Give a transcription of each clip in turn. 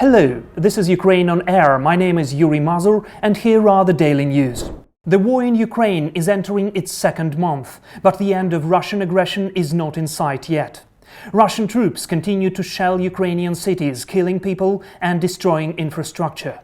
Hello, this is Ukraine on Air. My name is Yuri Mazur, and here are the daily news. The war in Ukraine is entering its second month, but the end of Russian aggression is not in sight yet. Russian troops continue to shell Ukrainian cities, killing people and destroying infrastructure.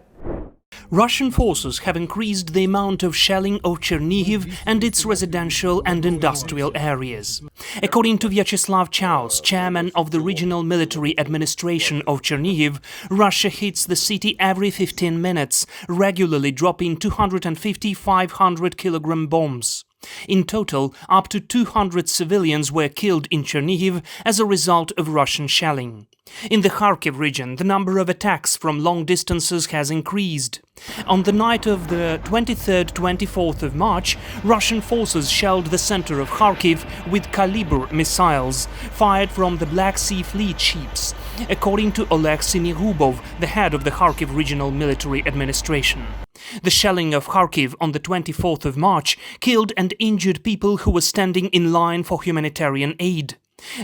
Russian forces have increased the amount of shelling of Chernihiv and its residential and industrial areas. According to Vyacheslav Chaus, chairman of the Regional Military Administration of Chernihiv, Russia hits the city every 15 minutes, regularly dropping 250-500 kilogram bombs. In total, up to 200 civilians were killed in Chernihiv as a result of Russian shelling. In the Kharkiv region, the number of attacks from long distances has increased. On the night of the 23rd-24th of March, Russian forces shelled the center of Kharkiv with Kalibr missiles, fired from the Black Sea Fleet ships, according to Oleg Simirubov, the head of the Kharkiv Regional Military Administration. The shelling of Kharkiv on the 24th of March killed and injured people who were standing in line for humanitarian aid.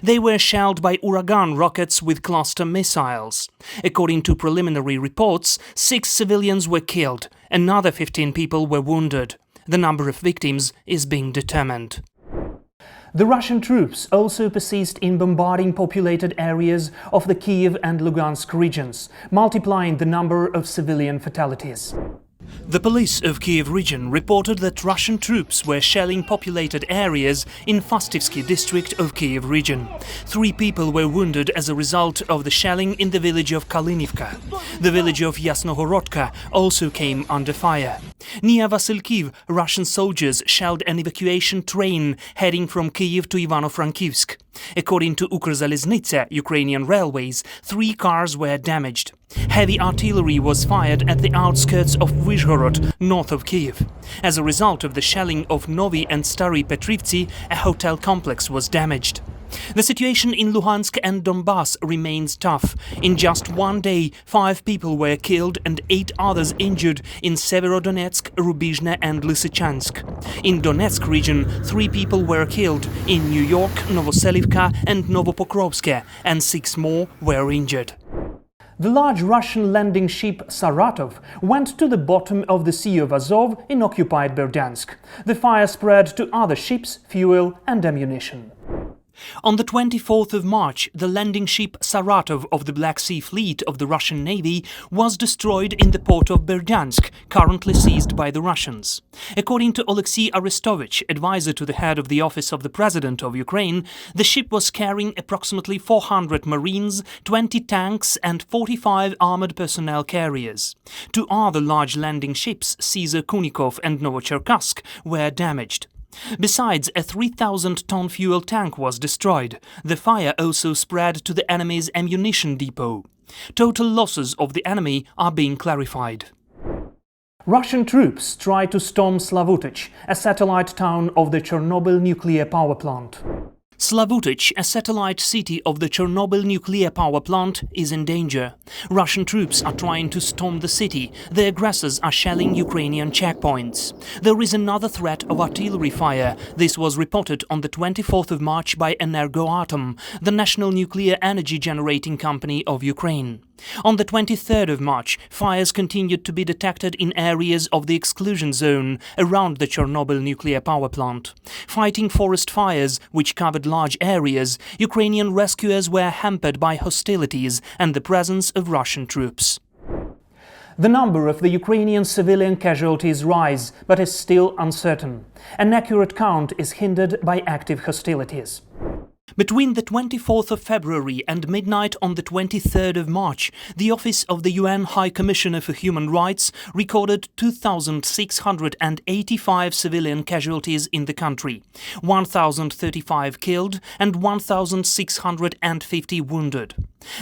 They were shelled by Uragan rockets with cluster missiles. According to preliminary reports, 6 civilians were killed, another 15 people were wounded. The number of victims is being determined. The Russian troops also persist in bombarding populated areas of the Kiev and Lugansk regions, multiplying the number of civilian fatalities. The police of Kiev region reported that Russian troops were shelling populated areas in Fastivsky district of Kiev region. 3 people were wounded as a result of the shelling in the village of Kalinivka. The village of Yasnohorodka also came under fire. Near Vasilkiv, Russian soldiers shelled an evacuation train heading from Kiev to Ivano-Frankivsk. According to Ukrzaliznytsia, Ukrainian Railways, 3 cars were damaged. Heavy artillery was fired at the outskirts of Vyzhhorod, north of Kiev. As a result of the shelling of Novi and Stary Petrivtsi, a hotel complex was damaged. The situation in Luhansk and Donbass remains tough. In just one day, 5 people were killed and 8 others injured in Severodonetsk, Rubizhne and Lysychansk. In Donetsk region, 3 people were killed in New York, Novoselivka and Novopokrovsk, and 6 more were injured. The large Russian landing ship Saratov went to the bottom of the Sea of Azov in occupied Berdyansk. The fire spread to other ships, fuel and ammunition. On the 24th of March, the landing ship Saratov of the Black Sea Fleet of the Russian Navy was destroyed in the port of Berdyansk, currently seized by the Russians. According to Alexei Arestovich, advisor to the head of the Office of the President of Ukraine, the ship was carrying approximately 400 Marines, 20 tanks and 45 armored personnel carriers. 2 other large landing ships, Caesar Kunikov and Novocherkassk, were damaged. Besides, a 3,000-ton fuel tank was destroyed. The fire also spread to the enemy's ammunition depot. Total losses of the enemy are being clarified. Russian troops try to storm Slavutych, a satellite town of the Chornobyl nuclear power plant. Slavutych, a satellite city of the Chornobyl nuclear power plant, is in danger. Russian troops are trying to storm the city. The aggressors are shelling Ukrainian checkpoints. There is another threat of artillery fire. This was reported on the 24th of March by Energoatom, the national nuclear energy generating company of Ukraine. On the 23rd of March, fires continued to be detected in areas of the exclusion zone around the Chornobyl nuclear power plant. Fighting forest fires, which covered large areas, Ukrainian rescuers were hampered by hostilities and the presence of Russian troops. The number of the Ukrainian civilian casualties rise, but is still uncertain. An accurate count is hindered by active hostilities. Between the 24th of February and midnight on the 23rd of March, the Office of the UN High Commissioner for Human Rights recorded 2,685 civilian casualties in the country, 1,035 killed and 1,650 wounded.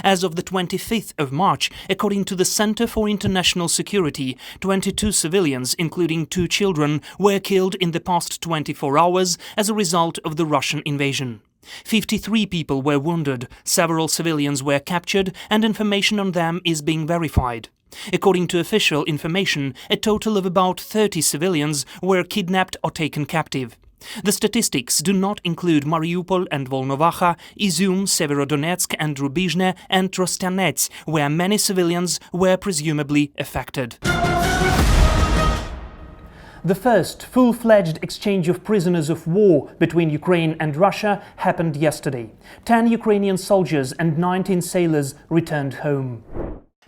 As of the 25th of March, according to the Center for International Security, 22 civilians, including 2 children, were killed in the past 24 hours as a result of the Russian invasion. 53 people were wounded, several civilians were captured, and information on them is being verified. According to official information, a total of about 30 civilians were kidnapped or taken captive. The statistics do not include Mariupol and Volnovakha, Izum, Severodonetsk and Rubizhne and Trostianets, where many civilians were presumably affected. The first full-fledged exchange of prisoners of war between Ukraine and Russia happened yesterday. 10 Ukrainian soldiers and 19 sailors returned home.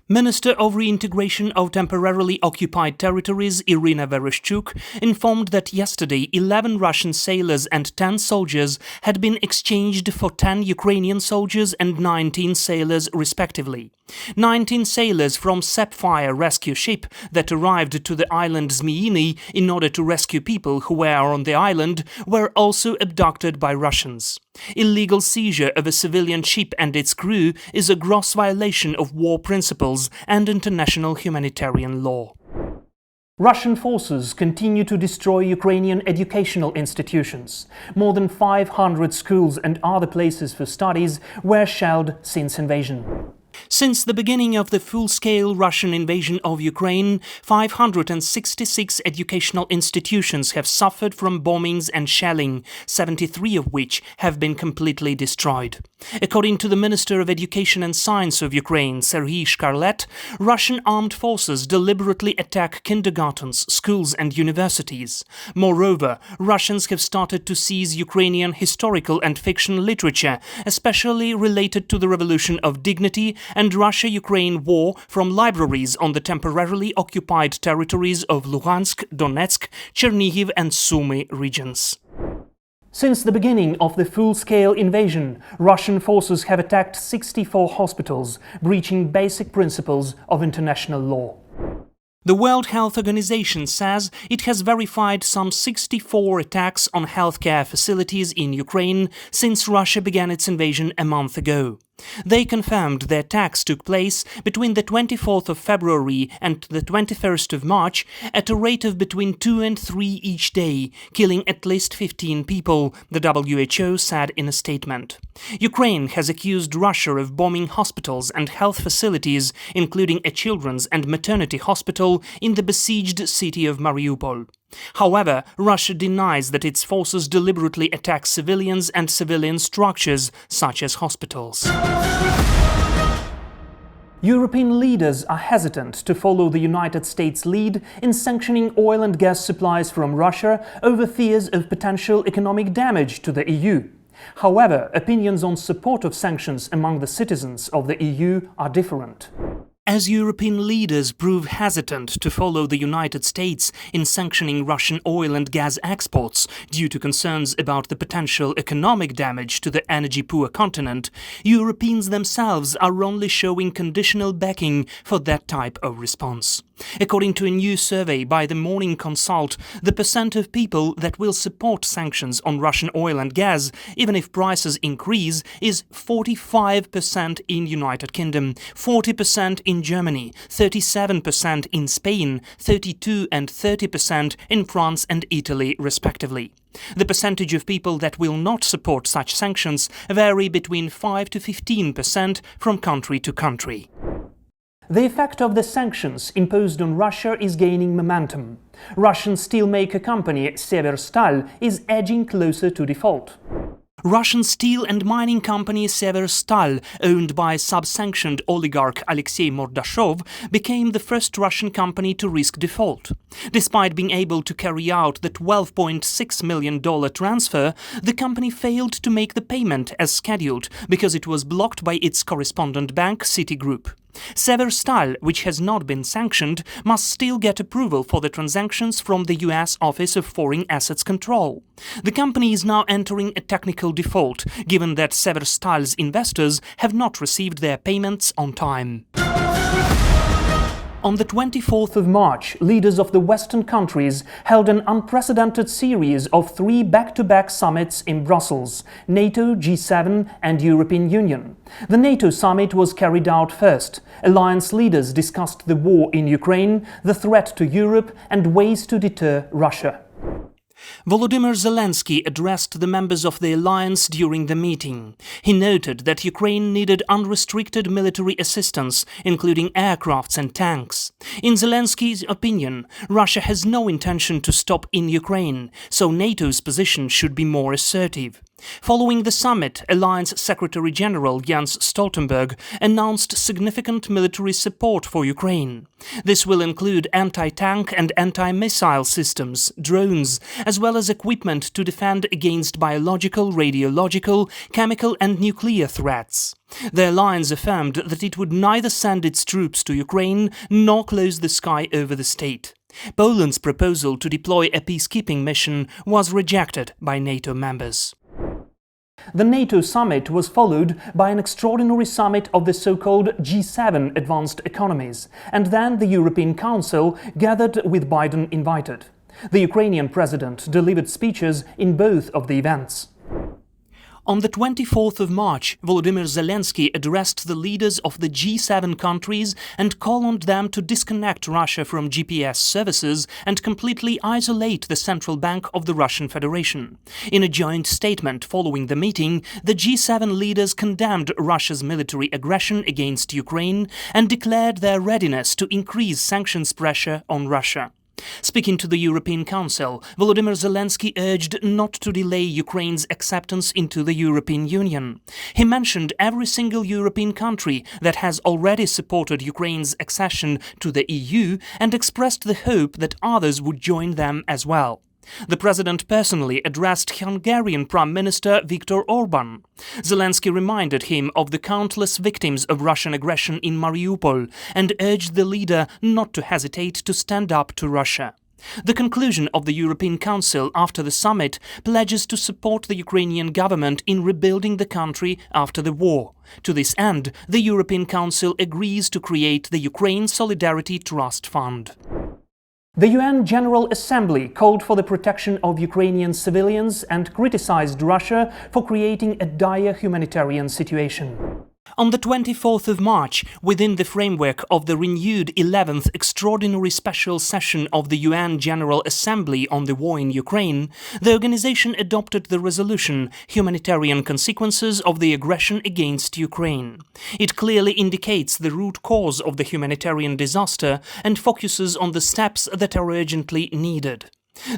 Minister of Reintegration of Temporarily Occupied Territories Irina Vereshchuk informed that yesterday 11 Russian sailors and 10 soldiers had been exchanged for 10 Ukrainian soldiers and 19 sailors respectively. 19 sailors from Sapphire rescue ship that arrived to the island Zmyiny in order to rescue people who were on the island were also abducted by Russians. Illegal seizure of a civilian ship and its crew is a gross violation of war principles and international humanitarian law. Russian forces continue to destroy Ukrainian educational institutions. More than 500 schools and other places for studies were shelled since invasion. Since the beginning of the full-scale Russian invasion of Ukraine, 566 educational institutions have suffered from bombings and shelling, 73 of which have been completely destroyed. According to the Minister of Education and Science of Ukraine, Serhiy Shkarlet, Russian armed forces deliberately attack kindergartens, schools and universities. Moreover, Russians have started to seize Ukrainian historical and fiction literature, especially related to the Revolution of Dignity and Russia-Ukraine war, from libraries on the temporarily occupied territories of Luhansk, Donetsk, Chernihiv and Sumy regions. Since the beginning of the full-scale invasion, Russian forces have attacked 64 hospitals, breaching basic principles of international law. The World Health Organization says it has verified some 64 attacks on healthcare facilities in Ukraine since Russia began its invasion a month ago. They confirmed the attacks took place between the 24th of February and the 21st of March at a rate of between 2 and 3 each day, killing at least 15 people, the WHO said in a statement. Ukraine has accused Russia of bombing hospitals and health facilities, including a children's and maternity hospital in the besieged city of Mariupol. However, Russia denies that its forces deliberately attack civilians and civilian structures, such as hospitals. European leaders are hesitant to follow the United States' lead in sanctioning oil and gas supplies from Russia over fears of potential economic damage to the EU. However, opinions on support of sanctions among the citizens of the EU are different. As European leaders prove hesitant to follow the United States in sanctioning Russian oil and gas exports due to concerns about the potential economic damage to the energy-poor continent, Europeans themselves are only showing conditional backing for that type of response. According to a new survey by the Morning Consult, the percent of people that will support sanctions on Russian oil and gas, even if prices increase, is 45% in United Kingdom, 40% in Germany, 37% in Spain, 32% and 30% in France and Italy, respectively. The percentage of people that will not support such sanctions vary between 5 to 15% from country to country. The effect of the sanctions imposed on Russia is gaining momentum. Russian steelmaker company Severstal is edging closer to default. Russian steel and mining company Severstal, owned by sub-sanctioned oligarch Alexei Mordashov, became the first Russian company to risk default. Despite being able to carry out the $12.6 million transfer, the company failed to make the payment as scheduled because it was blocked by its correspondent bank Citigroup. Severstal, which has not been sanctioned, must still get approval for the transactions from the US Office of Foreign Assets Control. The company is now entering a technical default, given that Severstal's investors have not received their payments on time. On the 24th of March, leaders of the Western countries held an unprecedented series of 3 back-to-back summits in Brussels: NATO, G7 and European Union. The NATO summit was carried out first. Alliance leaders discussed the war in Ukraine, the threat to Europe and ways to deter Russia. Volodymyr Zelensky addressed the members of the alliance during the meeting. He noted that Ukraine needed unrestricted military assistance, including aircrafts and tanks. In Zelensky's opinion, Russia has no intention to stop in Ukraine, so NATO's position should be more assertive. Following the summit, Alliance Secretary-General Jens Stoltenberg announced significant military support for Ukraine. This will include anti-tank and anti-missile systems, drones, as well as equipment to defend against biological, radiological, chemical and nuclear threats. The alliance affirmed that it would neither send its troops to Ukraine nor close the sky over the state. Poland's proposal to deploy a peacekeeping mission was rejected by NATO members. The NATO summit was followed by an extraordinary summit of the so-called G7 advanced economies, and then the European Council gathered with Biden invited. The Ukrainian president delivered speeches in both of the events. On the 24th of March, Volodymyr Zelensky addressed the leaders of the G7 countries and called on them to disconnect Russia from GPS services and completely isolate the central bank of the Russian Federation. In a joint statement following the meeting, the G7 leaders condemned Russia's military aggression against Ukraine and declared their readiness to increase sanctions pressure on Russia. Speaking to the European Council, Volodymyr Zelensky urged not to delay Ukraine's acceptance into the European Union. He mentioned every single European country that has already supported Ukraine's accession to the EU and expressed the hope that others would join them as well. The president personally addressed Hungarian Prime Minister Viktor Orban. Zelensky reminded him of the countless victims of Russian aggression in Mariupol and urged the leader not to hesitate to stand up to Russia. The conclusion of the European Council after the summit pledges to support the Ukrainian government in rebuilding the country after the war. To this end, the European Council agrees to create the Ukraine Solidarity Trust Fund. The UN General Assembly called for the protection of Ukrainian civilians and criticized Russia for creating a dire humanitarian situation. On the 24th of March, within the framework of the renewed 11th Extraordinary Special Session of the UN General Assembly on the War in Ukraine, the organization adopted the resolution Humanitarian Consequences of the Aggression against Ukraine. It clearly indicates the root cause of the humanitarian disaster and focuses on the steps that are urgently needed.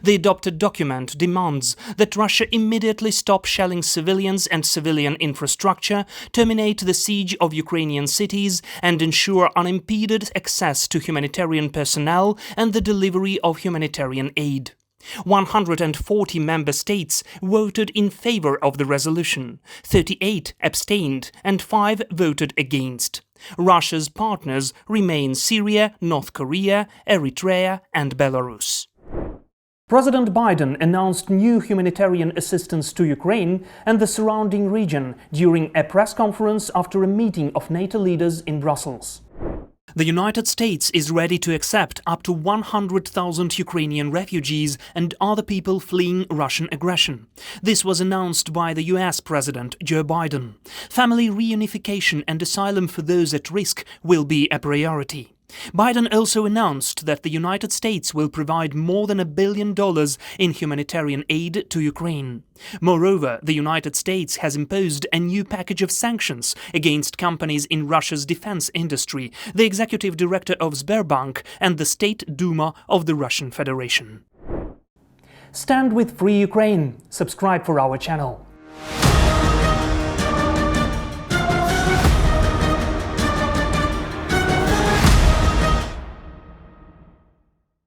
The adopted document demands that Russia immediately stop shelling civilians and civilian infrastructure, terminate the siege of Ukrainian cities, and ensure unimpeded access to humanitarian personnel and the delivery of humanitarian aid. 140 member states voted in favor of the resolution, 38 abstained, and 5 voted against. Russia's partners remain Syria, North Korea, Eritrea, and Belarus. President Biden announced new humanitarian assistance to Ukraine and the surrounding region during a press conference after a meeting of NATO leaders in Brussels. The United States is ready to accept up to 100,000 Ukrainian refugees and other people fleeing Russian aggression. This was announced by the US President Joe Biden. Family reunification and asylum for those at risk will be a priority. Biden also announced that the United States will provide more than $1 billion in humanitarian aid to Ukraine. Moreover, the United States has imposed a new package of sanctions against companies in Russia's defense industry, the executive director of Sberbank and the State Duma of the Russian Federation. Stand with Free Ukraine. Subscribe for our channel.